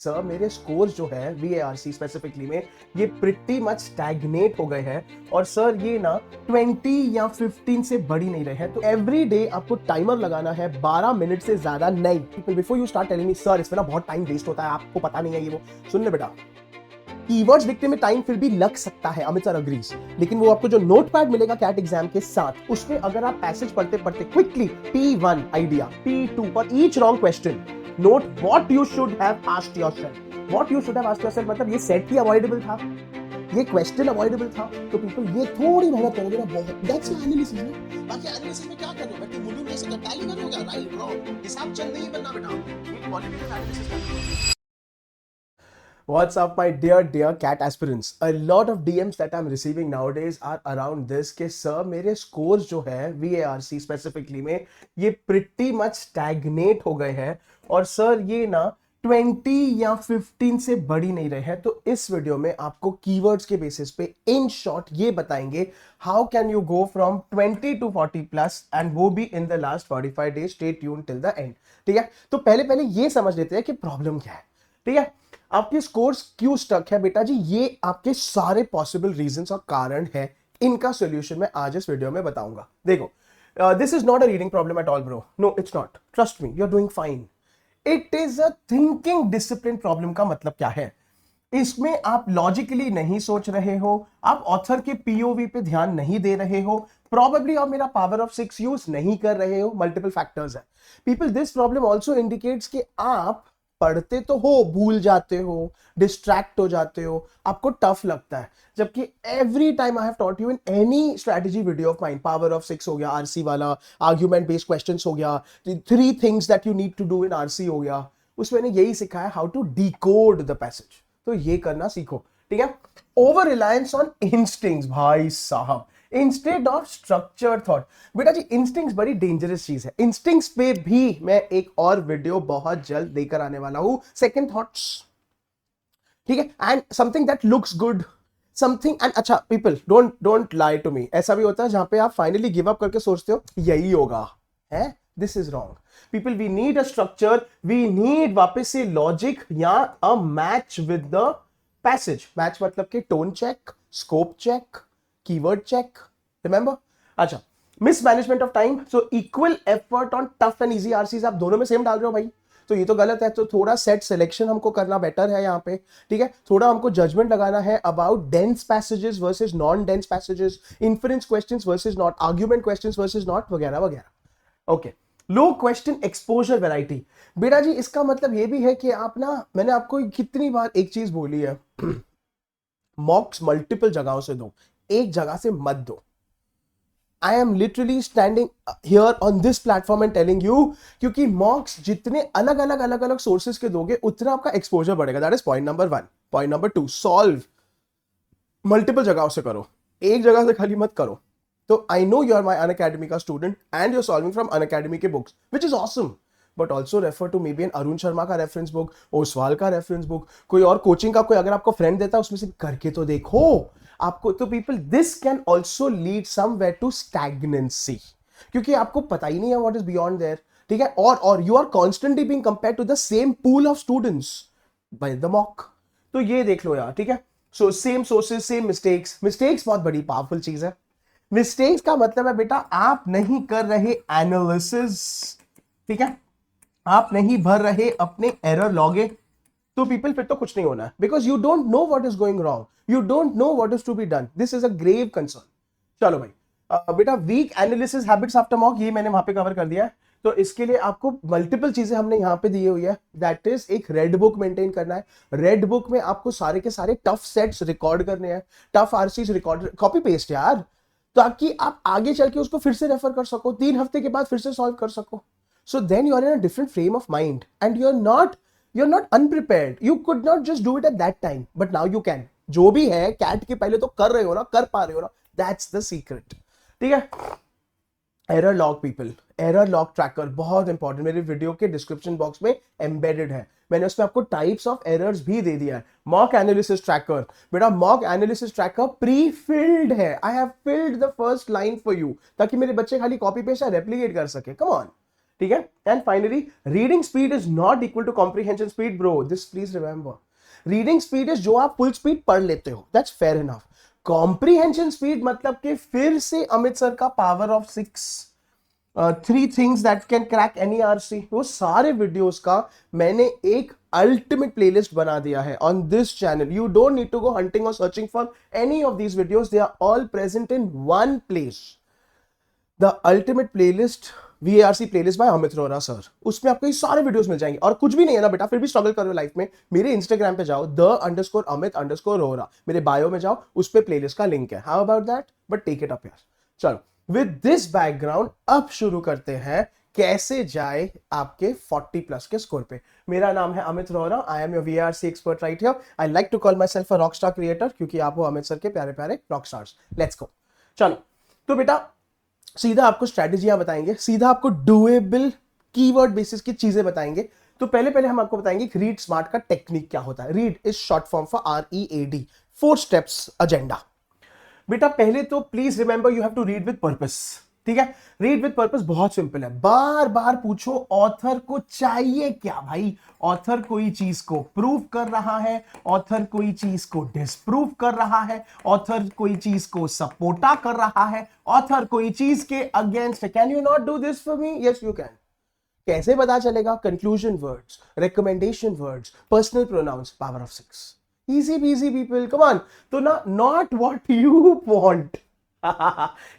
Sir मेरे scores जो है VARC स्पेसिफिकली में ये प्रिटी मच स्टैग्नेट हो गए हैं और सर ये ना 20 या 15 से बढ़ ही नहीं रहे हैं। तो एवरी डे आपको टाइमर लगाना है 12 मिनट से ज्यादा नहीं। Before you start telling me sir इसमें ना बहुत टाइम वेस्ट होता है, आपको पता नहीं है ये वो, सुन ले बेटा, कीवर्ड्स लिखने में टाइम फिर भी लग सकता है, अमित सर अग्रीज, लेकिन वो आपको जो नोटपैड मिलेगा कैट एग्जाम के साथ, उसमें अगर आप पैसेज पढ़ते पढ़ते quickly P1 idea, P2 for each wrong question note what you should have asked yourself. What you should have asked yourself मतलब ये सेट ही अवॉइडेबल था, ये क्वेश्चन अवॉइडेबल था, तो पीपल ये थोड़ी मेहनत करोगे ना बहुत, दैट्स एनालिसिस ना। बाकी एनालिसिस में क्या कर रहे हो बेटा, मुझे में से टैली करोगे, राइट रॉन्ग हिसाब चल नहीं बनना बेटा, ये क्वालिटेटिव एनालिसिस करना। What's up, my dear cat aspirants? A lot of DMs that I'm receiving nowadays are around this कि सर मेरे scores जो है VARC स्पेसिफिकली में ये pretty much stagnate हो गए हैं और सर ये ना 20 या 15 से बढ़ ही नहीं रहे हैं। तो इस वीडियो में आपको कीवर्ड्स के बेसिस पे इन शॉर्ट ये बताएंगे how can you go from 20 to 40 plus and वो भी in the last 45 days. Stay tune till the end. ठीक है, तो पहले ये समझ लेते हैं कि प्रॉब्लम क्या है। ठीक है, आपके स्कोर्स क्यों स्टक है बेटा जी, ये आपके सारे पॉसिबल रीजंस और कारण है, इनका सॉल्यूशन मैं आज इस वीडियो में बताऊंगा। देखो, this is not a reading problem at all bro, no it's not, trust me, you are doing fine. It is a thinking discipline problem. का मतलब क्या है, इसमें आप लॉजिकली नहीं सोच रहे हो, आप ऑथर के पीओवी पे ध्यान नहीं दे रहे हो, प्रॉबेबली आप मेरा पावर ऑफ 6 यूज नहीं कर रहे हो, मल्टीपल फैक्टर्स है people. This problem also indicates कि आप पढ़ते तो हो, भूल जाते हो, डिस्ट्रैक्ट हो जाते हो, आपको टफ लगता है, जबकि every time I have taught you in any strategy video of mind, power of 6 हो गया, आरसी वाला, आर्ग्यूमेंट बेस्ड क्वेश्चंस हो गया, 3 things that you need to do in RC हो गया, उसमें मैंने यही सिखाया how to decode the passage. तो ये करना सीखो। ठीक है, ओवर रिलायंस ऑन इंस्टिंक्ट्स भाई साहब इंस्टेड ऑफ स्ट्रक्चर थॉट। बेटा जी इंस्टिंक्ट्स बड़ी डेंजरस चीज है, इंस्टिंक्ट्स पे भी मैं एक और वीडियो बहुत जल्द लेकर आने वाला हूं, सेकंड थॉट्स। ठीक है, and something that looks good, something and अच्छा people don't lie to me, ऐसा भी होता है जहां पे आप फाइनली गिव अप करके सोचते हो यही होगा, है, this is wrong people. We need a structure, we need वापस से लॉजिक या a match with the passage. Match मतलब कि tone check, scope check, keyword check, remember. अच्छा, mismanagement of time, so equal effort on tough and easy RCs, आप दोनों में same डाल रहे हो भाई, तो ये तो गलत है। तो थोड़ा सेट सिलेक्शन हमको करना बेटर है यहाँ पे। ठीक है, थोड़ा हमको जजमेंट लगाना है about dense passages versus non dense passages, inference questions versus not, argument questions versus not, वगैरह वगैरह। ओके, लो क्वेश्चन एक्सपोजर वैरायटी। बेटा जी इसका मतलब ये भी है कि आप ना, मैंने आपको कितनी बार एक चीज बोली है, मॉक्स मल्टीपल जगहों से दो, एक जगह से मत दो। I am literally standing here on this platform and telling you, क्योंकि मॉक्स जितने अलग अलग सोर्सेज के दोगे उतना आपका एक्सपोजर बढ़ेगा। That is point number 1। Point number 2, solve multiple जगहों से करो, एक जगह से खाली मत करो। तो I know you are my Unacademy का student and you are solving from Unacademy के books which is awesome, but also refer to maybe an Arun Sharma का रेफरेंस बुक, ओसवाल का रेफरेंस बुक, कोई और कोचिंग का कोई अगर आपको फ्रेंड देता है उसमें से करके तो देखो आपको। तो people this can also lead somewhere to stagnancy, क्योंकि आपको पता ही नहीं है व्हाट इज बियॉन्ड देयर। ठीक है, और you are constantly being compared to the same pool of students by the mock. तो ये देख लो यार। ठीक है, so same sources same mistakes, mistakes बहुत बड़ी पावरफुल चीज है। मिस्टेक्स का मतलब है बेटा आप नहीं कर रहे एनालिसिस, ठीक है, आप नहीं भर रहे अपने एरर लॉगे, तो पीपल फिर तो कुछ नहीं होना है, because you don't know what is going wrong, you don't know what is to be done. This is a grave concern. चलो भाई, बेटा weak analysis habits after mock, ये मैंने वहां पे कवर कर दिया है। तो इसके लिए आपको मल्टीपल चीजें हमने यहां पे दी हुई है, दैट इज एक रेड बुक मेंटेन करना है। रेड बुक में आपको सारे के सारे टफ सेट्स रिकॉर्ड करने हैं, tough RCs record, copy paste यार, ताकि आप आगे चल के उसको फिर से रेफर कर सको, 3 हफ्ते के बाद फिर से सॉल्व कर सको। So then you are in a different frame of mind and you're not unprepared. You could not just do it at that time, but now you can. जो भी है कैट के पहले तो कर रहे हो ना, कर पा रहे हो ना, that's the secret. ठीक है, error log people, error log tracker बहुत इंपॉर्टेंट, मेरे वीडियो के डिस्क्रिप्शन बॉक्स में एम्बेडेड है, मैंने उसमें आपको टाइप्स ऑफ एरर्स भी दे दिया है। मॉक एनालिसिस ट्रैकर, बेटा mock analysis tracker pre filled है, I have filled the first line for you, ताकि मेरे बच्चे खाली कॉपी पेस्ट या रेप्लिकेट कर सके। कम ऑन, ठीक है। And finally reading speed is not equal to comprehension speed bro, this please remember. Reading speed is जो आप फुल स्पीड पढ़ लेते हो, that's fair enough. Comprehension speed मतलब कि फिर से अमित सर का power of 6 3 things that can crack any RC, वो सारे वीडियोस का मैंने एक अल्टीमेट प्लेलिस्ट बना दिया है on this channel. You don't need to go hunting और searching for any of these videos, they are all present in one place, the ultimate playlist, VARC playlist by Amit Rohra sir. उसमें आपको ये सारे videos मिल जाएंगे। और कुछ भी नहीं है ना बेटा, फिर भी स्ट्रगल कर रहे हो लाइफ में, मेरे इंस्टाग्राम पे जाओ _Amit_रोहरा, मेरे बायो में जाओ, उस पे प्लेलिस्ट का लिंक है। How about that, but take it up यार। चलो विद दिस बैकग्राउंड अब शुरू करते हैं कैसे जाए आपके 40 प्लस के स्कोर पे। मेरा नाम है Amit Rohra, I am your VARC expert right here. I like to call myself a rock star creator, क्योंकि आप हो अमित सर के प्यारे प्यारे रॉक स्टार्स। Let's go. चलो तो बेटा सीधा आपको स्ट्रैटेजियां बताएंगे, सीधा आपको डुएबल कीवर्ड बेसिस की चीजें बताएंगे। तो पहले हम आपको बताएंगे रीड स्मार्ट का टेक्निक क्या होता है। Read is short form for READ, 4 steps agenda. बेटा पहले तो please remember you have to read with purpose, ठीक है। रीड विद पर्पस बहुत सिंपल है। बार बार पूछो ऑथर को चाहिए क्या भाई। ऑथर कोई चीज को प्रूव कर रहा है, ऑथर कोई चीज को डिसप्रूव कर रहा है, ऑथर कोई चीज को सपोर्टा कर रहा है, ऑथर कोई चीज के against. Can you not do this for me? Yes you can. कैसे पता चलेगा? Conclusion words, recommendation words, personal pronouns, power of 6। Easy PG people, come on. तो ना, नॉट व्हाट यू वांट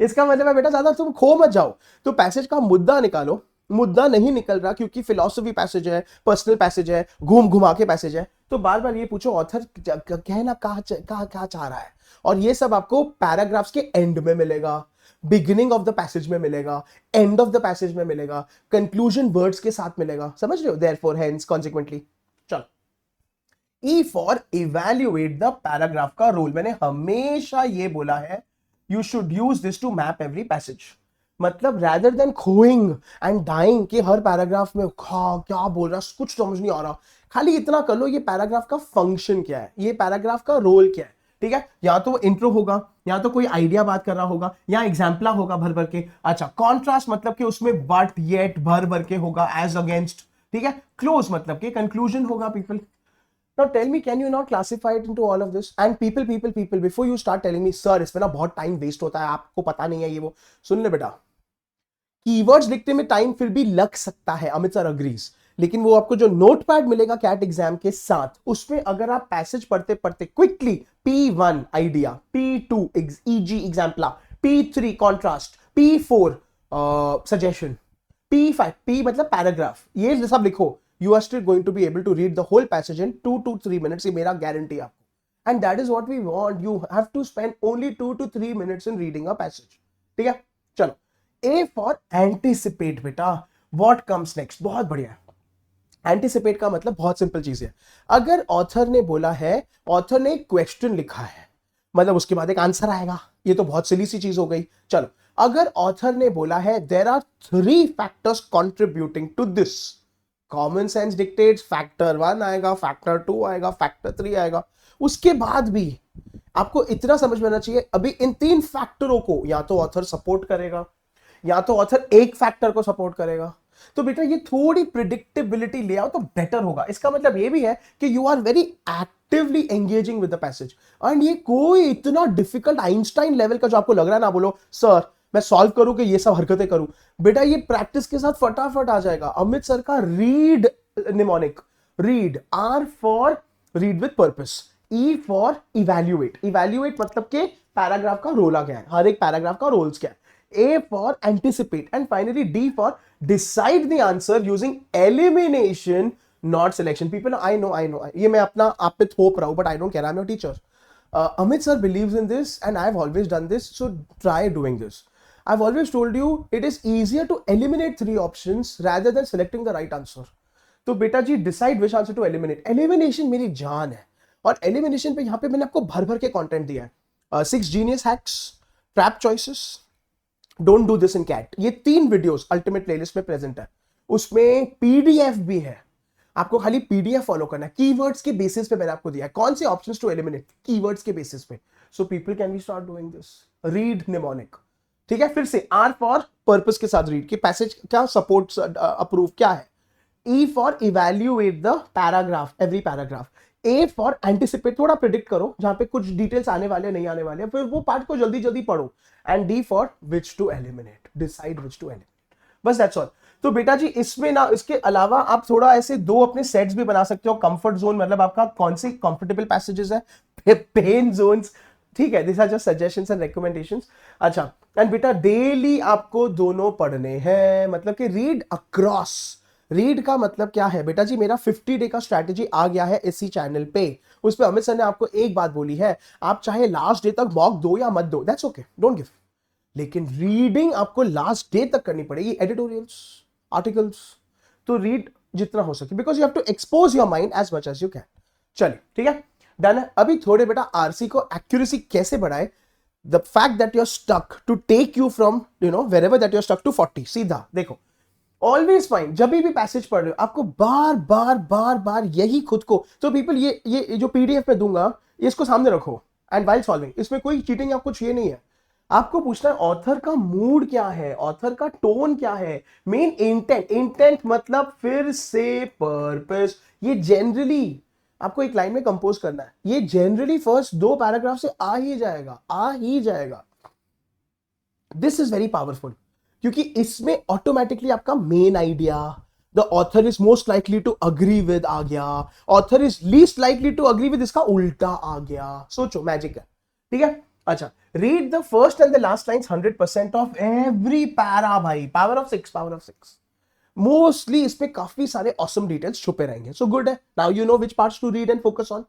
इसका मतलब है बेटा ज्यादा तुम खो मत जाओ। तो पैसेज का मुद्दा निकालो। मुद्दा नहीं निकल रहा क्योंकि फिलॉसफी पैसेज है, पर्सनल पैसेज है, घूम घुमा के पैसेज है, तो बार बार ये पूछो ऑथर कहना क्या चाह रहा है। और ये सब आपको पैराग्राफ्स के एंड में मिलेगा, बिगिनिंग ऑफ द पैसेज में मिलेगा, एंड ऑफ द पैसेज में मिलेगा, कंक्लूजन वर्ड्स के साथ मिलेगा। समझ रहे हो? Therefore, hence, consequently. चलो, E for evaluate the paragraph का रोल। मैंने हमेशा ये बोला है, you should use this to map every passage. मतलब रैदर देन खोइंग एंड डाइंग कि हर पैराग्राफ में क्या बोल रहा, कुछ समझ नहीं आ रहा, खाली इतना कर लो ये पैराग्राफ का फंक्शन क्या है, ये पैराग्राफ का रोल क्या है। ठीक है, या तो इंट्रो होगा, या तो कोई आइडिया बात कर रहा होगा, या एग्जाम्पला होगा भर भर के। अच्छा, कॉन्ट्रास्ट मतलब कि उसमें बट येट भर भर के होगा, एज अगेंस्ट। ठीक है, क्लोज मतलब कि कंक्लूजन होगा people. Now tell me, can you not classify it into all of this? And people, before you start telling me, sir, इसमें ना बहुत टाइम वेस्ट होता है, आपको पता नहीं है ये वो, सुन ले बेटा, कीवर्ड्स लिखने में टाइम फिर भी लग सकता है, अमित सर अग्रीज, लेकिन वो आपको जो नोटपैड मिलेगा कैट एग्जाम के साथ, उसमें अगर आप पैसेज पढ़ते पढ़ते quickly P1 idea, P2 EG एग्जाम्पला, P3 contrast, P4 suggestion, P5 P मतलब पैराग्राफ, ये सब लिखो, you are still going to be able to read the whole passage in 2 to 3 minutes. ये मेरा guarantee आपको। And that is what we want. You have to spend only 2 to 3 minutes in reading a passage. ठीक है, चलो। A for anticipate बेटा, what comes next? बहुत बढ़िया। Anticipate का मतलब बहुत सिंपल चीज है। अगर ऑथर ने बोला है, ऑथर ने एक क्वेश्चन लिखा है, मतलब उसके बाद एक आंसर आएगा, ये तो बहुत सिली सी चीज हो गई। चलो, अगर ऑथर ने बोला है there are 3 factors contributing to this, common sense dictates factor 1 आएगा, फैक्टर 2 आएगा, फैक्टर 3 आएगा, उसके बाद भी आपको इतना समझ में आना चाहिए, अभी इन 3 फैक्टरों को या तो ऑथर सपोर्ट करेगा, या तो ऑथर एक फैक्टर को सपोर्ट करेगा। तो बेटा ये थोड़ी प्रिडिक्टेबिलिटी ले आओ तो बेटर होगा। इसका मतलब ये भी है कि you are very actively engaging with the passage. And ये कोई इतना डिफिकल्ट आइंस्टाइन लेवल का जो आपको लग रहा है ना, बोलो सर मैं सॉल्व करूं कि ये सब हरकतें करूं, बेटा ये प्रैक्टिस के साथ फटाफट आ जाएगा। अमित सर का read mnemonic, read, R for read with purpose, E for evaluate, evaluate मतलब के पैराग्राफ का रोल आ गया है, हर एक पैराग्राफ का रोल्स क्या है, A for anticipate, and finally D for decide the answer using elimination not selection. People, I know ये मैं अपना आप पे थोप रहा हूं, but I don't care, I am your teacher. Amit sir believes in this and I've always done this, so try doing this. I've always told you it is easier to eliminate 3 options rather than selecting the right answer. तो बेटा जी decide which answer to eliminate. Elimination मेरी जान है, और elimination पे यहाँ पे मैंने आपको भर भर के content दिया है। 6 genius hacks, trap choices, don't do this in cat, ये 3 videos ultimate playlist में present है, उसमें PDF भी है, आपको खाली पीडीएफ फॉलो करना है। कीवर्ड्स के बेसिस पे मैंने आपको दिया है कौन से ऑप्शंस टू एलिमिनेट, कीवर्ड्स के बेसिस पे। So people can be start doing this, read mnemonic. ठीक है, फिर से R फॉर पर्पस के साथ रीड कि पैसेज क्या सपोर्ट्स अप्रूव क्या है। E for evaluate the paragraph, every paragraph. A for anticipate, थोड़ा प्रिडिक्ट करो जहां पे कुछ डिटेल्स आने वाले नहीं आने वाले, फिर वो पार्ट को जल्दी जल्दी पढ़ो। And D for which to eliminate, decide which to eliminate. बस दैट्स ऑल। तो बेटा जी इसमें ना, इसके अलावा आप थोड़ा ऐसे दो अपने सेट्स भी बना सकते हो। कंफर्ट जोन मतलब आपका कौन सी कंफर्टेबल पैसेजेस है, पेन जोन्स, ठीक है, this are just suggestions and recommendations. अच्छा, एंड बेटा डेली आपको दोनों पढ़ने हैं, मतलब कि रीड अक्रॉस। रीड का मतलब क्या है बेटा जी, मेरा 50 डे का स्ट्रैटेजी आ गया है इसी चैनल पे। उस पे अमित सर ने आपको एक बात बोली है, आप चाहे लास्ट डे तक मॉक दो या मत दो, दैट्स ओके, डोंट गिव, लेकिन रीडिंग आपको लास्ट डे तक करनी पड़ेगी। एडिटोरियल्स, आर्टिकल्स, तो रीड जितना हो सके, because you have to expose your mind as much as you can. चलिए ठीक है, डन है। अभी थोड़े बेटा आरसी को एक्यूरेसी कैसे बढ़ाए, the fact that you are stuck to take you from wherever that you are stuck to 40। सीधा देखो, ऑलवेज फाइन, जब भी पैसेज पढ़ रहे हो आपको बार बार बार बार यही खुद को, तो पीपल ये जो पीडीएफ में दूंगा इसको सामने रखो एंड वाइल सॉल्विंग, इसमें कोई चीटिंग या कुछ ये नहीं है। आपको पूछना है ऑथर का मूड क्या है, ऑथर का टोन क्या है, मेन इंटेंट। इंटेंट मतलब फिर से पर्पस। ये जनरली आपको एक लाइन में कंपोज करना है, ये जनरली फर्स्ट 2 पैराग्राफ से आ ही जाएगा। दिस इज वेरी पावरफुल, क्योंकि इसमें ऑटोमेटिकली आपका main idea, the author is most likely to agree with आ गया, author is least likely to agree with इसका उल्टा आ गया। सोचो, मैजिक है, ठीक है। अच्छा, read the first and the last lines 100% of every para भाई, पावर ऑफ 6। मोस्टली इस पे काफी सारे ऑसम डिटेल्स छुपे रहेंगे, सो गुड है। Now you know which parts to read and focus on.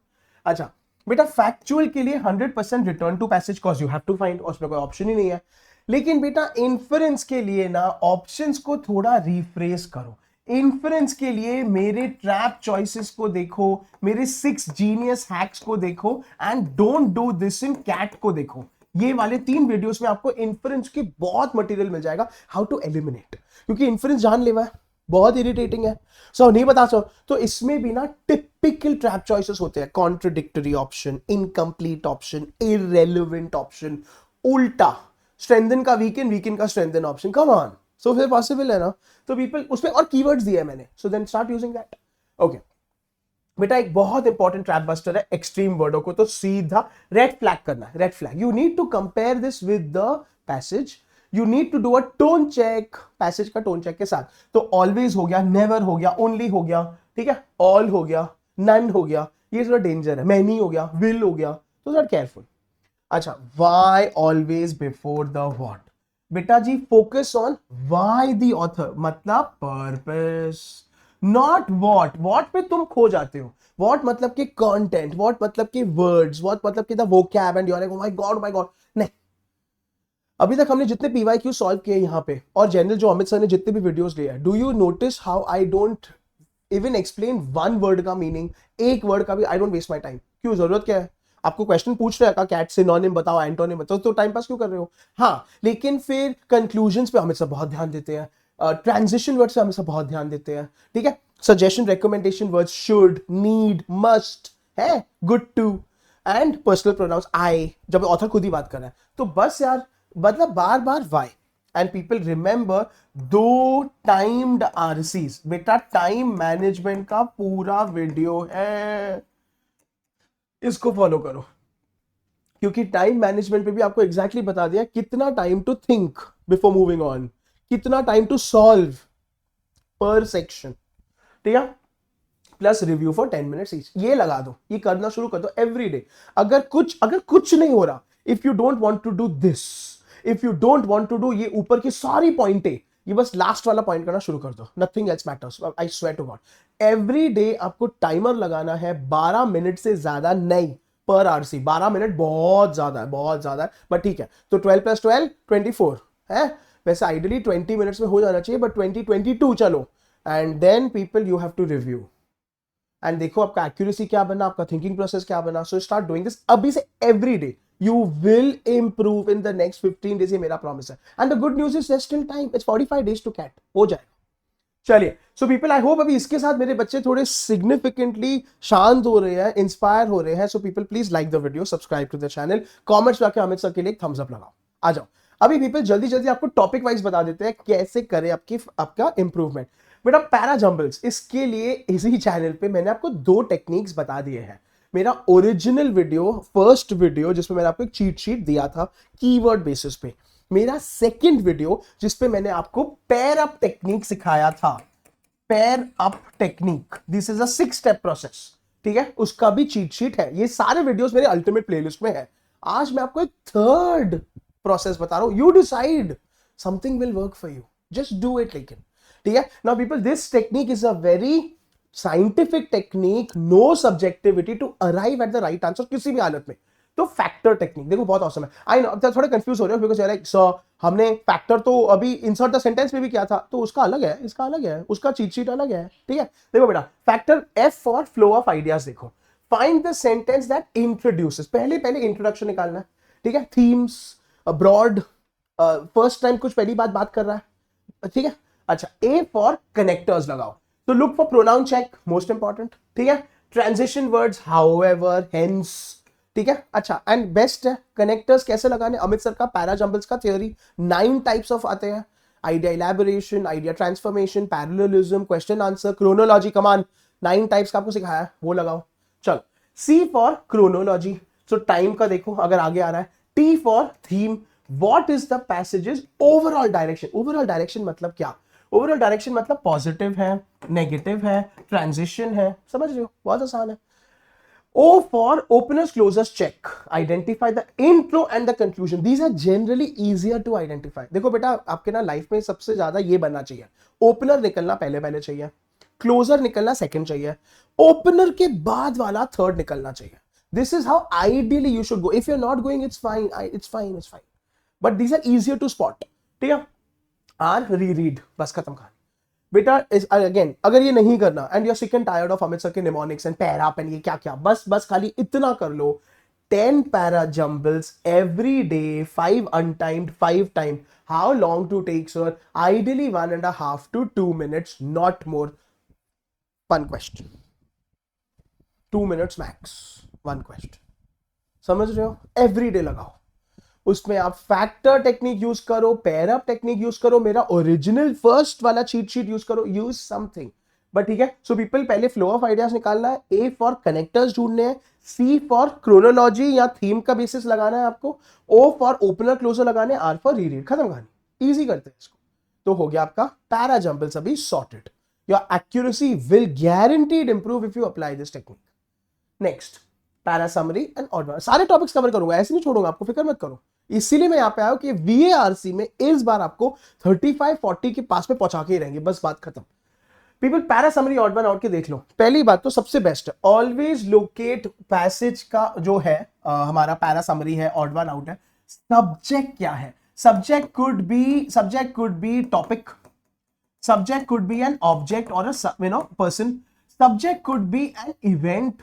अच्छा बेटा, फैक्चुअल के लिए 100% return to passage cause you have to find, उसमें कोई ऑप्शन ही नहीं है। लेकिन बेटा इन्फरेंस के लिए ना ऑप्शंस को थोड़ा रिफ्रेश करो। इन्फ्रेंस के लिए मेरे ट्रैप चॉइसेस को देखो, मेरे 6 जीनियस हैक्स को देखो, and don't do this in CAT को देखो। ये वाले 3 वीडियोस में आपको इन्फ्रेंस की बहुत मटेरियल मिल जाएगा, हाउ टू एलिमिनेट, क्योंकि इन्फ्रेंस जानलेवा है, बहुत इरिटेटिंग है। सो नहीं बता सो, तो इसमें भी ना टिपिकल ट्रैप चॉइसेस होते हैं, contradictory option, incomplete option, irrelevant option, उल्टा, स्ट्रेंथन का वीकेंड, वीकेंड का स्ट्रेंथन ऑप्शन, कम ऑन। सो फिर पॉसिबल है ना, तो पीपल उसमें और कीवर्ड्स दिए मैंने, so then start using that. Okay बेटा, एक बहुत इंपॉर्टेंट ट्रैप बस्टर है एक्सट्रीम वर्डों को तो सीधा रेड फ्लैग करना है। Red flag, you need to compare this with the passage, you need to do a tone check, passage का टोन चेक के साथ। तो ऑलवेज हो गया, नेवर हो गया, ओनली हो गया, ठीक है, ऑल हो गया, नन हो गया, ये थोड़ा डेंजर है, मैनी हो गया, विल हो गया, तो थोड़ा केयरफुल। अच्छा, why always before the what? बेटा जी focus on why the author, मतलब पर्पस, नॉट what। what पे तुम खो जाते हो, what मतलब कि कंटेंट, what मतलब कि वर्ड्स, what मतलब कि the vocab and you are like oh my God. नहीं, अभी तक हमने जितने पीवाईक्यू सॉल्व किए यहाँ पे और जनरल जो अमित सर ने जितने भी वीडियोस लिए हैं, do you notice how I don't even explain one word का मीनिंग, एक वर्ड का भी I don't waste my time. क्यों, जरूरत क्या है? आपको क्वेश्चन पूछ रहे हैं कैट सिनोनिम बताओ, एंटोनिम बताओ, तो टाइम पास क्यों कर रहे हो? हाँ, लेकिन फिर कंक्लूजन्स पे हमेशा बहुत ध्यान देते हैं, ट्रांजिशन वर्ड से हमेशा बहुत ध्यान देते हैं, ठीक है। Suggestion, recommendation words should, need, must है, good to and personal pronouns I, जब ऑथर खुद ही बात कर रहा है। तो बस यार, मतलब बार बार why and people remember 2 timed RCs. बेटा टाइम मैनेजमेंट का पूरा वीडियो है, इसको फॉलो करो, क्योंकि टाइम मैनेजमेंट पे भी आपको एग्जैक्टली बता दिया कितना time to think before moving on, कितना time to solve per section, ठीक है, plus review for 10 minutes each. ये लगा दो, ये करना शुरू कर दो एवरी डे। अगर कुछ नहीं हो रहा, if you don't want to do this, if you don't want to do ये ऊपर की सारी पॉइंटें, ये बस लास्ट वाला पॉइंट करना शुरू कर दो, nothing else matters, I swear to God. Every day आपको टाइमर लगाना है, 12 मिनट से ज्यादा नहीं पर आरसी। 12 मिनट बहुत ज्यादा है, बट ठीक है, तो 12 + 12 24 है। वैसे आइडियली 20 मिनट्स में हो जाना चाहिए, बट 22 चलो, and then people you have to review and देखो आपका एक्यूरेसी क्या बना, आपका थिंकिंग प्रोसेस क्या बना। सो स्टार्ट डूइंग दिस अभी से every day, you will improve in the next 15 days, ये मेरा प्रॉमिस है। and the good news is there's still time, it's 45 days to CAT, हो जाएगा। चलिए, सो पीपल, आई होप अभी इसके साथ मेरे बच्चे थोड़े सिग्निफिकेंटली शांत हो रहे हैं, इंस्पायर हो रहे हैं। So people please like the video, subscribe to the channel, comments में आके अमित सर के लिए थम्स अप लगाओ। आ जाओ, अभी पीपल जल्दी जल्दी आपको टॉपिक वाइज बता देते हैं कैसे करें आपका इंप्रूवमेंट। बेटा पैरा जंबल्स, इसके लिए इसी चैनल पे मैंने आपको 2 टेक्निक्स बता दिए हैं। मेरा ओरिजिनल वीडियो, फर्स्ट वीडियो जिसमें मैंने आपको एक चीट शीट दिया था कीवर्ड बेसिस पे, मेरा सेकंड वीडियो जिसपे मैंने आपको पैर अप टेक्निक सिखाया था, पैर up technique, this is a 6 step process, ठीक है, उसका भी चीट शीट है। ये सारे वीडियोस मेरे अल्टीमेट प्लेलिस्ट में है। आज मैं आपको एक थर्ड प्रोसेस बता रहा हूं, you decide, something will work for you, just do it. लेकिन ठीक है, now people, this technique is a very scientific technique, no subjectivity to arrive at the right answer किसी भी हालत में। तो फैक्टर टेक्निक देखो बहुत औसम है। आई नो थोड़े कंफ्यूज हो रहे हो बिकॉज़ लाइक सर हमने फैक्टर तो अभी इंसर्ट द सेंटेंस में भी किया था, तो उसका अलग है, इसका अलग है, उसका चीट शीट अलग है, ठीक है। देखो बेटा, factor F for flow of ideas. देखो, find the sentence that introduces, पहले इंट्रोडक्शन निकालना है, ठीक है, थीम्स, ब्रॉड, फर्स्ट टाइम कुछ पहली बात कर रहा है, ठीक है। अच्छा, ए फॉर कनेक्टर्स लगाओ, तो look for pronoun check, most important, ठीक है। ट्रांजिशन वर्ड्स, हाउएवर, हेंस, ठीक है। अच्छा, एंड बेस्ट है कनेक्टर्स कैसे लगाने, अमित सर का पैरा जंबल्स का थ्योरी, 9 टाइप्स ऑफ आते हैं, idea elaboration, idea transformation, parallelism, question answer, chronology, कमान, 9 टाइप्स का आपको सिखाया, वो लगाओ। चलो, C for chronology, so time का देखो अगर आगे आ रहा है। T for theme, what is the passages overall direction, overall direction मतलब क्या, ओवरऑल डायरेक्शन मतलब पॉजिटिव है, नेगेटिव है, ट्रांजिशन है, समझ रहे हो, बहुत आसान है। O for openers closers check, identify the intro and the conclusion, these are generally easier to identify। देखो बेटा, आपके ना लाइफ में सबसे ज्यादा ये बनना चाहिए, ओपनर निकलना पहले चाहिए, क्लोजर निकलना सेकंड चाहिए, ओपनर के बाद वाला थर्ड निकलना चाहिए। This is how ideally you should go, if you are not going it's fine, it's fine, it's fine, but these are easier to spot, ठीक है। आर रीरीड, बस खत्म कहानी बेटा। इज अगेन, अगर ये नहीं करना and you are sick and tired of Amit sir के mnemonics and para up and ये क्या क्या, बस खाली इतना कर लो, 10 para jumbles every day, 5 untimed, 5 time. How long to take sir, ideally 1.5 to 2 minutes, not more. 1 question, 2 minutes max, 1 question, समझ रहे हो, एवरी डे लगाओ। उसमें आप फैक्टर टेक्निक यूज करो, पेयर अप टेक्निक यूज करो, मेरा ओरिजिनल फर्स्ट वाला चीट शीट यूज करो, यूज समथिंग, बट ठीक है। सो पीपल, पहले फ्लो ऑफ आइडियाज निकालना है, ए फॉर कनेक्टर्स ढूंढने हैं, सी फॉर क्रोनोलॉजी या थीम का बेसिस लगाना है आपको, ओ फॉर ओपनर क्लोजर लगाने, आर फॉर रीरीड, खत्म कहानी, इजी करते हैं इसको। तो हो गया आपका पैरा जंबल्स अभी sorted. Your accuracy will guaranteed improve if you apply this technique. Next, para summary and order, सारे टॉपिक्स कवर करूंगा, ऐसे नहीं छोड़ूंगा आपको, फिक्र मत करो। इसीलिए मैं यहां पे आया कि VARC में इस बार आपको 35-40 के पास में पहुंचा के ही रहेंगे, बस बात खत्म। People, para summary odd one out के देख लो। पहली बात तो सबसे बेस्ट है, ऑलवेज लोकेट पैसेज का जो है हमारा पैरा समरी है, ऑड वन आउट है, सब्जेक्ट क्या है। Subject could be topic, subject could be an object और person, subject could be an event,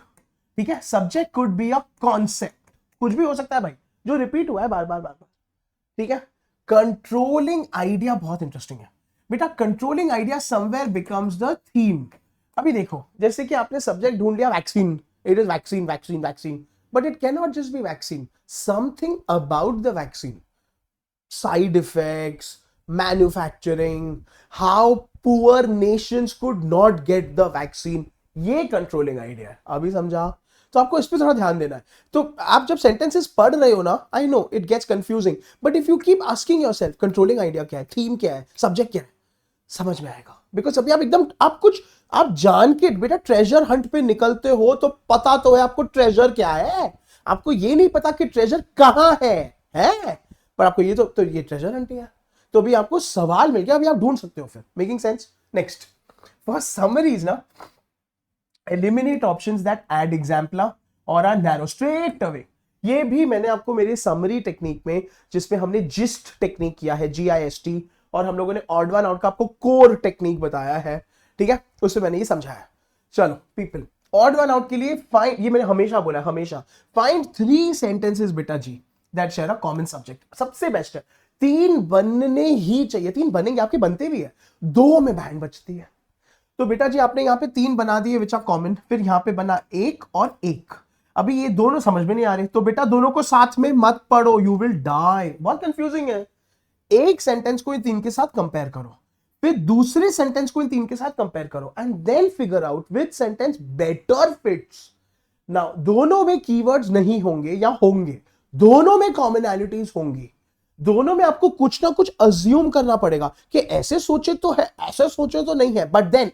ठीक है, subject could be a concept, कुछ भी हो सकता है भाई जो रिपीट हुआ है बार बार, ठीक है। कंट्रोलिंग आइडिया बहुत इंटरेस्टिंग है बेटा, controlling idea somewhere becomes the theme. अभी देखो, जैसे कि आपने सब्जेक्ट ढूंढ लिया vaccine, it is vaccine vaccine vaccine, but it can not just be vaccine, something about the vaccine, side effects, manufacturing, how poor Nations could not get the vaccine, ये controlling idea है। अभी समझा? तो आपको इस पे थोड़ा ध्यान देना है। तो आप जब सेंटेंसेस पढ़ रहे हो ना, I know it gets confusing, but if you keep asking yourself controlling idea क्या है, थीम क्या है, सब्जेक्ट क्या है, समझ में आएगा। बिकॉज अभी आप एकदम आप जान के बेटा ट्रेजर हंट पे निकलते हो, तो पता तो है आपको ट्रेजर क्या है, आपको ये नहीं पता कि ट्रेजर कहां है? पर आपको ये तो ये ट्रेजर हंट है, तो अभी आपको सवाल मिल गया, अभी आप ढूंढ सकते हो फिर। Making sense? Next, for summaries ना, eliminate options that add examples और are narrow straight away। ये भी मैंने आपको मेरी समरी टेक्निक में, जिसमें हमने जिस्ट टेक्निक किया है, GIST, और हम लोगों ने ऑड वन आउट का आपको कोर टेक्निक बताया है, ठीक है, उससे मैंने ये समझाया। चलो पीपल, ऑड वन आउट के लिए फाइंड, ये मैंने हमेशा बोला, हमेशा फाइंड 3 सेंटेंसेस बेटा जी that share a common subject, सबसे बेस्ट है। 3 बनने ही चाहिए, 3 बनेंगे, आपके बनते भी है, 2 में बैंड बचती है। तो बेटा जी आपने यहाँ पे 3 बना दिए विच आर कॉमन, फिर यहाँ पे बना 1 और 1। अभी ये दोनों समझ में नहीं आ रहे, तो बेटा दोनों को साथ में मत पढ़ो, यू विल डाई, बहुत कंफ्यूजिंग है। एक सेंटेंस को इन 3 के साथ कंपेयर करो, फिर दूसरे सेंटेंस को इन 3 के साथ कंपेयर करो, and then figure out which sentence better fits. Now दोनों में कीवर्ड्स नहीं होंगे या होंगे, दोनों में कॉमनैलिटीज होंगी, दोनों में आपको कुछ ना कुछ अज्यूम करना पड़ेगा कि ऐसे सोचे तो है, ऐसे सोचे तो नहीं है, बट देन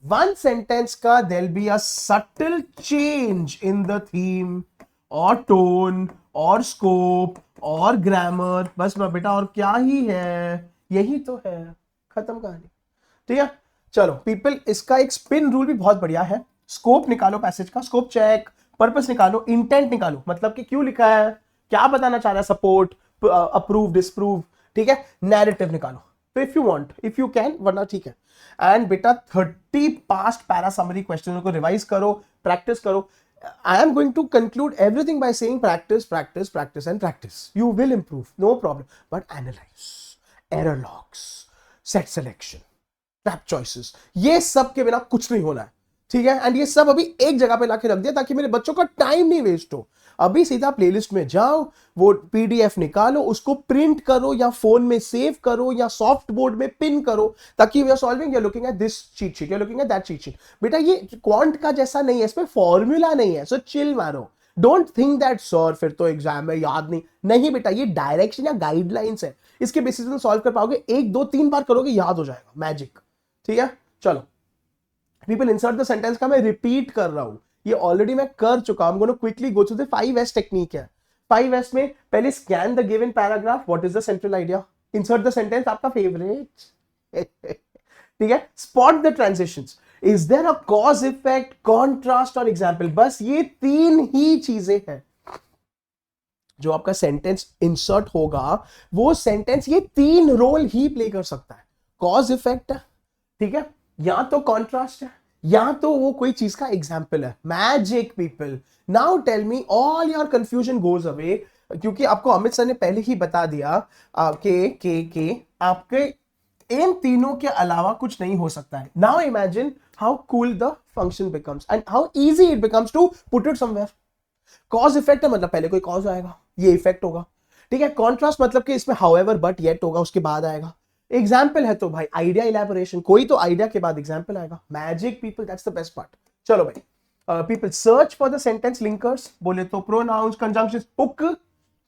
वन सेंटेंस का there'll be a subtle change in the theme और टोन और स्कोप और ग्रामर, बस बेटा और क्या ही है, यही तो है, खत्म कहानी। ठीक है, चलो पीपल, इसका एक स्पिन रूल भी बहुत बढ़िया है। स्कोप निकालो पैसेज का, स्कोप चेक, पर्पस निकालो, इंटेंट निकालो, मतलब कि क्यों लिखा है, क्या बताना चाह रहा है, सपोर्ट, अप्रूव, डिसप्रूव, ठीक है, नैरेटिव निकालो, तो if you want, if you can, वरना ठीक है। एंड बेटा 30 पास्ट पैरा समरी क्वेश्चनों को रिवाइज करो, प्रैक्टिस करो। I am going to conclude everything by saying practice, practice, practice and practice. You will improve, no problem. But analyze, error logs, set selection, trap choices, ये सब के बिना कुछ नहीं होना है, ठीक है। एंड ये सब अभी एक जगह पे लाके रख दिया ताकि मेरे बच्चों का टाइम नहीं वेस्ट हो। अभी सीधा प्लेलिस्ट में जाओ, वो पीडीएफ निकालो, उसको प्रिंट करो या फोन में सेव करो या सॉफ्ट बोर्ड में पिन करो, ताकि we are solving, you are looking at this cheat sheet, you are looking at that cheat sheet. बेटा ये क्वांट का जैसा नहीं है, इसमें फॉर्मूला नहीं है, सो चिल मारो। डोंट थिंक दैट सर फिर तो एग्जाम में याद नहीं बेटा, ये डायरेक्शन या गाइडलाइंस है, इसके बेसिस में सॉल्व कर पाओगे, 1 2 3 बार करोगे याद हो जाएगा, मैजिक। ठीक है, चलो पीपल इंसर्ट द सेंटेंस का मैं रिपीट कर रहा हूं, ये ऑलरेडी मैं कर चुका हूं। Quickly go through the 5S technique है। 5S में पहले scan the given paragraph, what is the central idea, insert the sentence, आपका फेवरेट ठीक है, spot the transitions, is there a cause effect, contrast और एग्जांपल, बस ये 3 ही चीजें हैं जो आपका सेंटेंस इंसर्ट होगा, वो सेंटेंस ये 3 रोल ही प्ले कर सकता है। कॉज इफेक्ट है, ठीक है, या तो कॉन्ट्रास्ट है, या तो वो कोई चीज का एग्जाम्पल है। Magic people, now tell me, all your confusion goes away, क्योंकि आपको अमित सर ने पहले ही बता दिया के आपके इन तीनों के अलावा कुछ नहीं हो सकता है। Now imagine how cool the function becomes and how easy it becomes to put it somewhere. Cause effect है, मतलब पहले कोई कॉज आएगा, ये इफेक्ट होगा, ठीक है। कॉन्ट्रास्ट मतलब कि इसमें हाउएवर बट येट होगा, उसके बाद आएगा। एग्जाम्पल है तो भाई आइडिया इलैबोरेशन, कोई तो आइडिया के बाद एग्जाम्पल आएगा। Magic people, that's the best part. चलो भाई people, search for the sentence linkers, बोले तो प्रोनाउंस, कंजंक्शंस, हुक,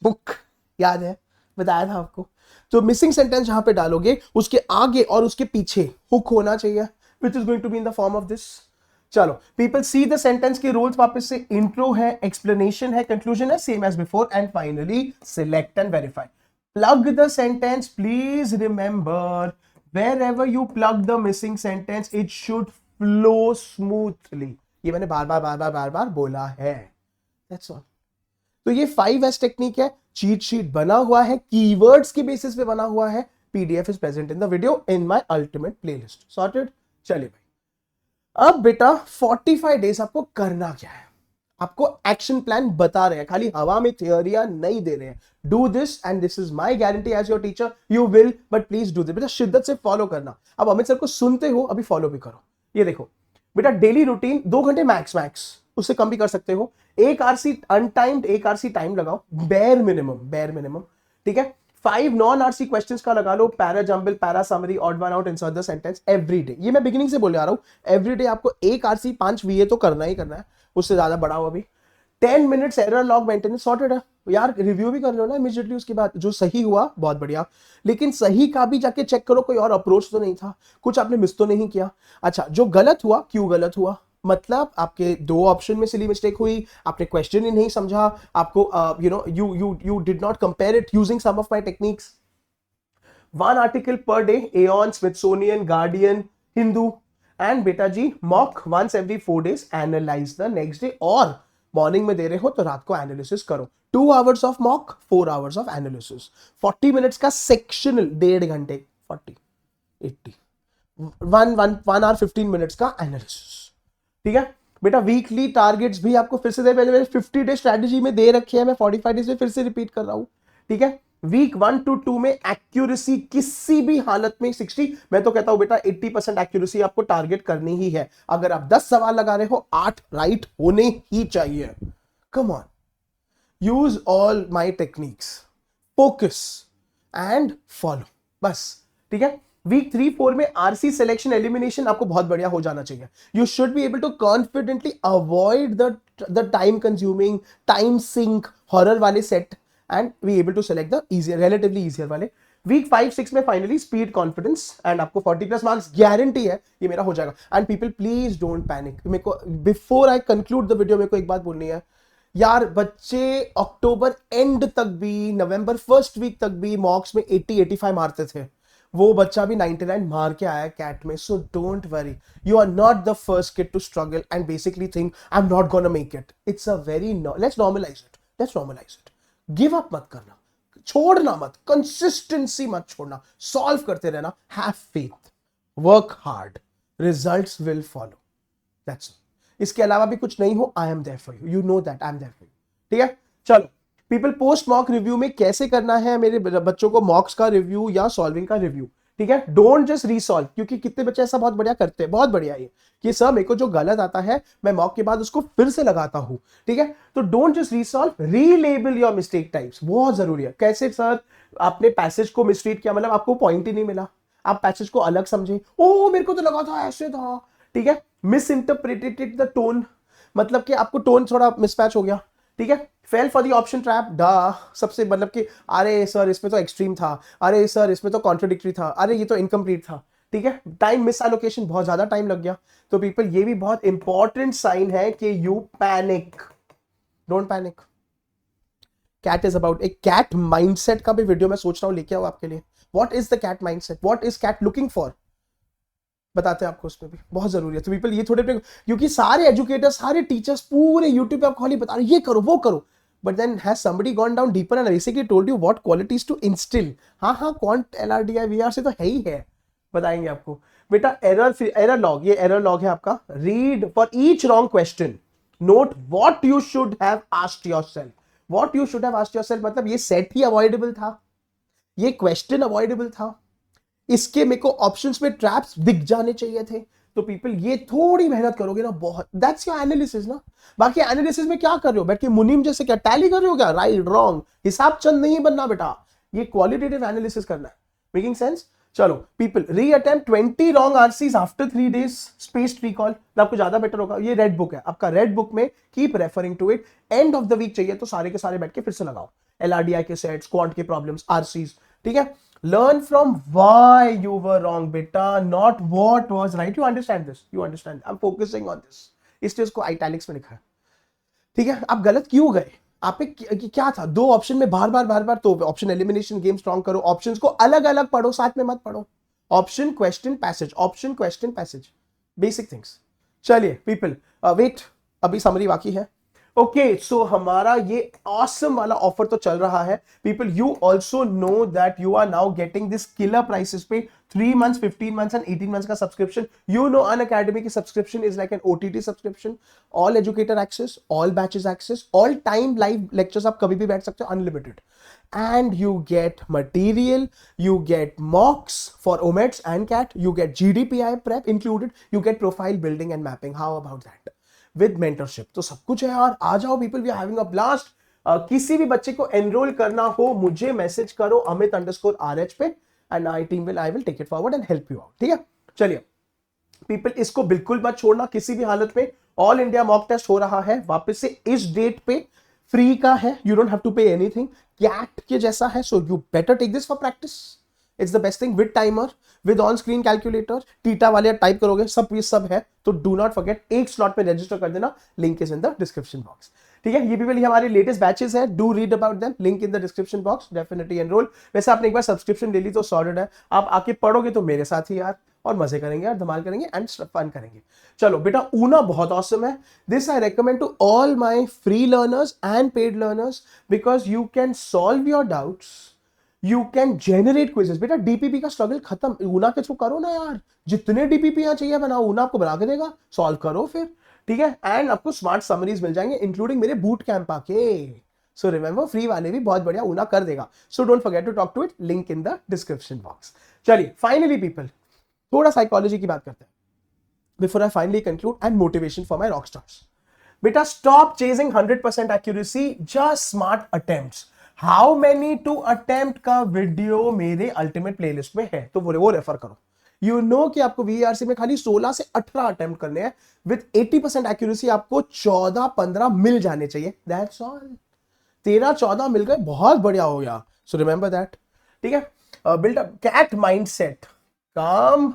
हुक याद है, बताया था आपको। तो मिसिंग सेंटेंस जहां पे डालोगे उसके आगे और उसके पीछे हुक होना चाहिए, which is going to be in the form of this. चलो पीपल सी द सेंटेंस के रूल्स वापस से, इंट्रो है, एक्सप्लेनेशन है, कंक्लूजन है, same as before, and finally select and verify. Plug the sentence. Please remember, wherever you plug the missing sentence, it should flow smoothly. ये मैंने बार-बार बोला है। That's all. तो ये 5S टेक्निक है, चीट शीट बना हुआ है, कीवर्ड्स के बेसिस पे बना हुआ है। PDF is present in the video in my ultimate playlist. Sorted? चलिए भाई, अब बेटा 45 डेज आपको करना क्या है, आपको एक्शन प्लान बता रहे हैं, खाली हवा में थियरियां नहीं दे रहे हैं। Do this and this is my guarantee as your teacher, you will, but please do this. बेटा शिद्दत से फॉलो करना। अब अमित सर को सुनते हो, अभी फॉलो भी करो। ये देखो बेटा, डेली रूटीन 2 घंटे मैक्स, उससे कम भी कर सकते हो। एक आरसी अनटाइम्ड, एक आरसी टाइम लगाओ, बेयर मिनिमम, ठीक है। 5 नॉन आरसी क्वेश्चंस का लगा लो, para jumble, para summary, odd one out, insert the sentence every day. ये मैं बिगिनिंग से बोले आ रहा हूं, एवरी डे आपको 1 आरसी 5 वीए तो करना ही करना है, उससे ज्यादा बढ़ाओ अभी। 10 minutes error log maintenance, sorted है यार। रिव्यू भी कर लो ना इमीडिएटली उसके बाद, जो सही हुआ बहुत बढ़िया, लेकिन सही का भी जाके चेक करो, कोई और अप्रोच तो नहीं था, कुछ आपने मिस तो नहीं किया। अच्छा, जो गलत हुआ, क्यों गलत हुआ, मतलब आपके 2 ऑप्शन में सिली मिस्टेक हुई, आपने क्वेश्चन ही नहीं समझा, आपको you did not compare it using some of my techniques. 1 article per day, Aeon, Smithsonian, Guardian, Hindu, and बेटा जी mock once every 4 days, analyse the next day. और मॉर्निंग में दे रहे हो तो रात को एनालिसिस करो। 2 hours of mock, 4 hours of analysis, 40 minutes का सेक्शनल, 1.5 घंटे, 40 80 1 आवर 15 मिनट्स का एनालिसिस, ठीक है बेटा। वीकली टारगेट्स भी आपको फिर से दे, मैंने 50 डे स्ट्रेटजी में दे रखे हैं, मैं 45 डेज में फिर से रिपीट कर रहा हूं, ठीक है। वीक 1 to 2 में एक्यूरेसी किसी भी हालत में 60, मैं तो कहता हूं बेटा 80% एक्यूरेसी आपको टारगेट करनी ही है। अगर आप 10 सवाल लगा रहे हो, 8 राइट होने ही चाहिए। Come on, use all my techniques, focus, and follow, बस। ठीक है, वीक 3-4 में आरसी सिलेक्शन एलिमिनेशन आपको बहुत बढ़िया हो जाना चाहिए। You should be able to confidently avoid the time consuming, time sink horror वाले set and be able to select the easier, relatively easier वाले। वीक 5-6 में फाइनली स्पीड, कॉन्फिडेंस एंड आपको 40+ मार्क्स गारंटी है ये मेरा हो जाएगा। And people please don't panic. मेरे को before I conclude the video मेरे को एक बात बोलनी है यार, बच्चे अक्टूबर एंड तक भी, नवंबर फर्स्ट वीक तक भी मॉक्स में 80-85 मारते थे। वो बच्चा भी 99 मार के आया कैट में। So don't worry, you are not the first kid to struggle and basically think I am not gonna make it. It's a very, let's normalise it, let's normalise it. Give up मत करना, छोड़ना मत, consistency मत छोड़ना, solve करते रहना, have faith, work hard, results will follow, that's it. इसके अलावा भी कुछ नहीं हो, I am there for you, you know that I am there for you. ठीक है, चलो पीपल, पोस्ट मॉक रिव्यू में कैसे करना है मेरे बच्चों को, मॉक्स का रिव्यू या सॉल्विंग का रिव्यू। ठीक है, डोंट जस्ट रीसॉल्व, क्योंकि कितने बच्चे ऐसा बहुत बढ़िया करते हैं, बहुत बढ़िया ये कि सर मेरे को जो गलत आता है मैं मॉक के बाद उसको फिर से लगाता हूं। ठीक है, तो don't just resolve, relabel your mistake types, बहुत जरूरी है। कैसे सर, आपने पैसेज को मिसरीड किया, मतलब आपको पॉइंट ही नहीं मिला, आप पैसेज को अलग समझे, ओ मेरे को तो लगा था ऐसे था। ठीक है, मिस इंटरप्रिटेटेड द टोन, मतलब कि आपको टोन थोड़ा मिसमैच हो गया। ठीक है, fail for the option trap, डा सबसे, मतलब कि अरे सर इसमें तो एक्सट्रीम था, अरे सर इसमें तो कॉन्ट्रोडिक्टरी था, अरे ये तो इनकम्प्लीट था। ठीक है, टाइम मिस एलोकेशन, बहुत ज्यादा टाइम लग गया। तो पीपल, ये भी बहुत इंपॉर्टेंट साइन है कि you panic, don't panic. CAT is about, एक कैट माइंडसेट का भी वीडियो मैं सोच रहा हूं लेके आओ आपके लिए। What is the CAT mindset, what is CAT looking for, बताते हैं आपको, उसमें भी बहुत जरूरी है। तो पीपल ये थोड़े, क्योंकि सारे एजुकेटर्स, सारे टीचर्स पूरे यूट्यूब पे आपको खाली बता रहे ये करो वो करो, but then has somebody gone down deeper and basically told you what qualities to instil. हाँ, क्वांट एलआरडीआई वीआर से तो है ही है, बताएंगे आपको। बेटा एरर लॉग, ये एरर लॉग है आपका। Read for each wrong question, note what you should have asked yourself. What you should have asked yourself मतलब ये सेट ही अवॉइडेबल था, ये क्वेश्चन अवॉइडेबल था, इसके मेरे को ऑप्शंस में ट्रैप्स दिख जाने चाहिए थे। तो पीपल ये थोड़ी मेहनत करोगे ना, बहुत, दैट्स योर एनालिसिस ना। बाकी एनालिसिस में क्या कर रहे हो, बैठ के मुनीम जैसे क्या टैली कर रहे हो क्या, राइट रॉन्ग, हिसाब चंद नहीं बनना बेटा, ये क्वालिटेटिव एनालिसिस करना है। Making sense? चलो people, reattempt 20 wrong RCs after 3 days spaced recall, आपको ज्यादा बेटर होगा। ये रेड बुक है आपका, रेड बुक में keep referring to it. End of the week चाहिए तो सारे के सारे बैठ के फिर से लगाओ, एलआरडीआई के सेट्स, क्वांट के प्रॉब्लम्स, आरसीज। ठीक है, learn from why you were wrong beta, not what was right. You understand this, you understand, I'm focusing on this, इसलिए उसको italics में लिखा है। ठीक है, आप गलत क्यों गए, आप पे क्या था, दो ऑप्शन में बार बार, तो ऑप्शन एलिमिनेशन गेम स्ट्रॉन्ग करो, ऑप्शंस को अलग अलग पढ़ो, साथ में मत पढ़ो। Option question passage, option question passage, basic things. चलिए पीपल, वेट, अभी समरी बाकी है। ओके, सो हमारा ये ऑसम वाला ऑफर तो चल रहा है people. You also know that you are now getting this killer prices पे 3 months, 15 months एंड 18 months का सब्सक्रिप्शन। यू नो अनअकैडमी की subscription is like an OTT subscription, all educator access, all batches access, all time live lectures, आप कभी भी बैठ सकते हो, unlimited. And you get material, you get mocks for OMETS and CAT, you get GDPI prep included, you get profile building and mapping. How about that? With mentorship. तो सब कुछ है यार, आ जाओ people, we are having a blast. किसी भी बच्चे को एनरोल करना हो मुझे मैसेज करो amit_rh पे and I will take it forward and help you out. ठीक है, चलिए पीपल, इसको बिल्कुल मत छोड़ना किसी भी हालत में। ऑल इंडिया मॉक टेस्ट हो रहा है वापस से इस डेट पे, फ्री का है, you don't have to pay anything, CAT के जैसा है, so you better take this for practice. It's the best thing, with timer, with on screen calculator, TITA वाले टाइप करोगे, सब ये सब है। तो डू नॉट फॉरगेट, एक स्लॉट में रजिस्टर कर देना, link is in the description box. ठीक है, ये भी वाली हमारे लेटेस्ट बैचेस है, do read about them, link in the description box, definitely enrol. वैसे आपने एक बार सब्सक्रिप्शन ले ली तो सॉर्टेड है, आप आके पढ़ोगे तो मेरे साथ ही यार, और मजे करेंगे यार, धमाल करेंगे एंड फन करेंगे। चलो बेटा, ऊना बहुत ऑसम है, this I recommend to all my free learners and paid learners, because you can solve your doubts, you can generate quizzes. बेटा डीपीपी का स्ट्रगल खत्म, ऊना के थ्रू करो ना यार, जितने डीपीपी यहाँ चाहिए बनाओ, ऊना आपको बना के देगा, सॉल्व करो फिर। ठीक है, एंड आपको स्मार्ट समरीज मिल जाएंगे इंक्लूडिंग मेरे बूट कैंप आके। सो रिमेंबर, फ्री वाले भी बहुत बढ़िया ऊना कर देगा, so don't forget to talk to it, link in the description box. चलिए फाइनली पीपल, थोड़ा साइकोलॉजी की बात करते हैं before I finally conclude, and motivation for my rock stars. बेटा stop chasing 100% accuracy, just smart attempts. How many to attempt का video मेरे ultimate playlist में है, तो वो रेफर करो। यू नो कि आपको वीआरसी में खाली 16 से 18 अटेम्प्ट करने हैं, विद 80% एक्यूरेसी आपको 14-15 मिल जाने चाहिए, दैट्स ऑल। 13-14 मिल गए, बहुत बढ़िया हो गया। सो रिमेंबर दैट, ठीक है। Build up CAT mindset, calm,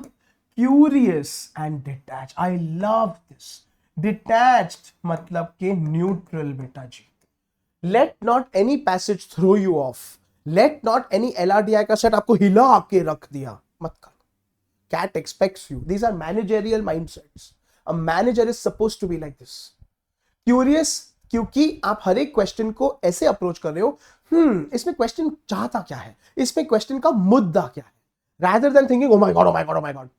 curious and detach. I love this. Detached मतलब के न्यूट्रल बेटा जी। Let not any passage throw you off, let not any LRDI का सेट आपको हिला के रख दिया, मत करो। cat expects you. These are managerial mindsets. A manager is supposed to be like this. Curious, क्योंकि आप हर एक क्वेश्चन को ऐसे अप्रोच कर रहे हो, इसमें क्वेश्चन चाहता क्या है, इसमें क्वेश्चन का मुद्दा क्या है, rather than thinking oh my god, oh my god, oh my god.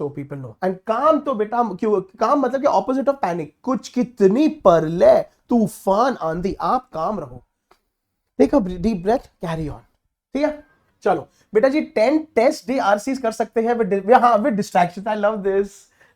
So people know. And calm तो बेटा क्यों, काम मतलब कि opposite of panic, कुछ कितनी परले तूफान आंधी, आप काम रहो, take a deep breath, carry on, ठीक है। चलो बेटा जी 10 टेस्ट डे आरसीज कर सकते हैं with distraction. I love this,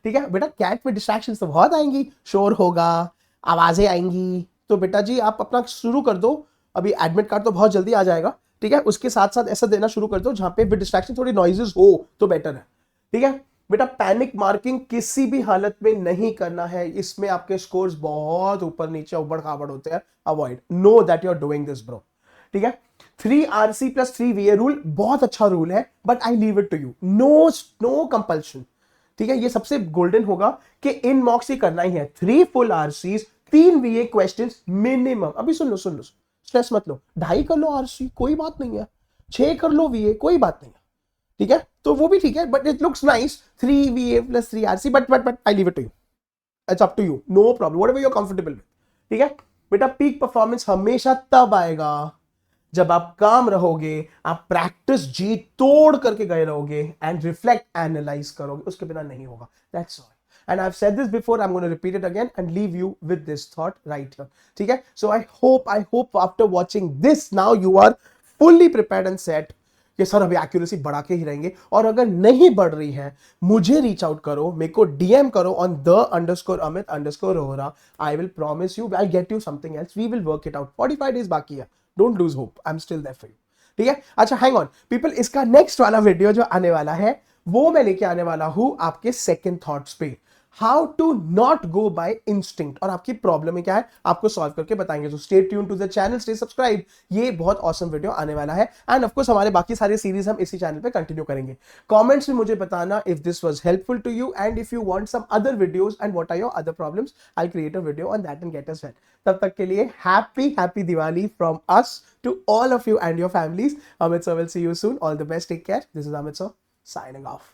ठीक है बेटा। कैट में डिस्ट्रैक्शन तो बहुत आएंगी, शोर होगा, आवाजें आएंगी, तो बेटा जी आप अपना शुरू कर दो। अभी एडमिट कार्ड तो बहुत जल्दी आ जाएगा, ठीक है, उसके साथ साथ ऐसा देना शुरू कर दो जहां पे विद डिस्ट्रैक्शन थोड़ी नॉइजेस हो तो बेटर है, ठीक है बेटा। पैनिक मार्किंग किसी भी हालत में नहीं करना है, इसमें आपके स्कोर्स बहुत ऊपर नीचे उबड़ खाबड़ होते हैं, avoid, know that you are doing this bro, ठीक है। 3 RC + 3 VA रूल बहुत अच्छा रूल है, but I leave it to you, no compulsion, ठीक है। ये सबसे गोल्डन होगा कि इन मॉक्स ही करना ही है, 3 full RCs, 3 VA questions minimum. अभी सुन लो, स्ट्रेस मत लो, 2.5 कर लो RC, कोई बात नहीं है, 6 कर लो VA, कोई बात नहीं है, ठीक है, तो वो भी ठीक है, but it looks nice, 3 VA + 3 RC, but I leave it to you, it's up to you, no problem, whatever you are comfortable with, ठीक है बेटा। पीक परफॉर्मेंस हमेशा तब आएगा जब आप काम रहोगे, आप प्रैक्टिस जी तोड़ करके गए रहोगे, एंड रिफ्लेक्ट एनालाइज करोगे, उसके बिना नहीं होगा, that's all. and I've said this before, I'm going to repeat it again and leave you with this thought right here, ठीक है। so I hope after watching this now you are fully prepared and set कि sir अभी accuracy बढ़ा के ही रहेंगे, और अगर नहीं बढ़ रही है मुझे रीच आउट करो, मेरे को डीएम करो on _Amit_Rohra, I will promise you I get you something else, we will work it out. 45 days बाकी है, don't lose hope, I am still there for you, ठीक है। अच्छा हैंग ऑन पीपल, इसका नेक्स्ट वाला video जो आने वाला है वो मैं लेके आने वाला हूं आपके सेकंड थॉट्स पे, how to not go by instinct, और आपकी प्रॉब्लम है क्या है आपको सॉल्व करके बताएंगे। तो stay tune to the channel, stay subscribe, ये बहुत ऑसम वीडियो आने वाला है। एंड ऑफ कोर्स हमारे बाकी सारे सीरीज हम इसी चैनल पे कंटिन्यू करेंगे। कमेंट्स में मुझे बताना if this was helpful to you, and if you want some other videos and what are your other problems, I create a video on that and get us well. तब तक के लिए happy Diwali from us to all of you and your families. Amit sir will see you soon. All the best. Take care. This is Amit sir signing off.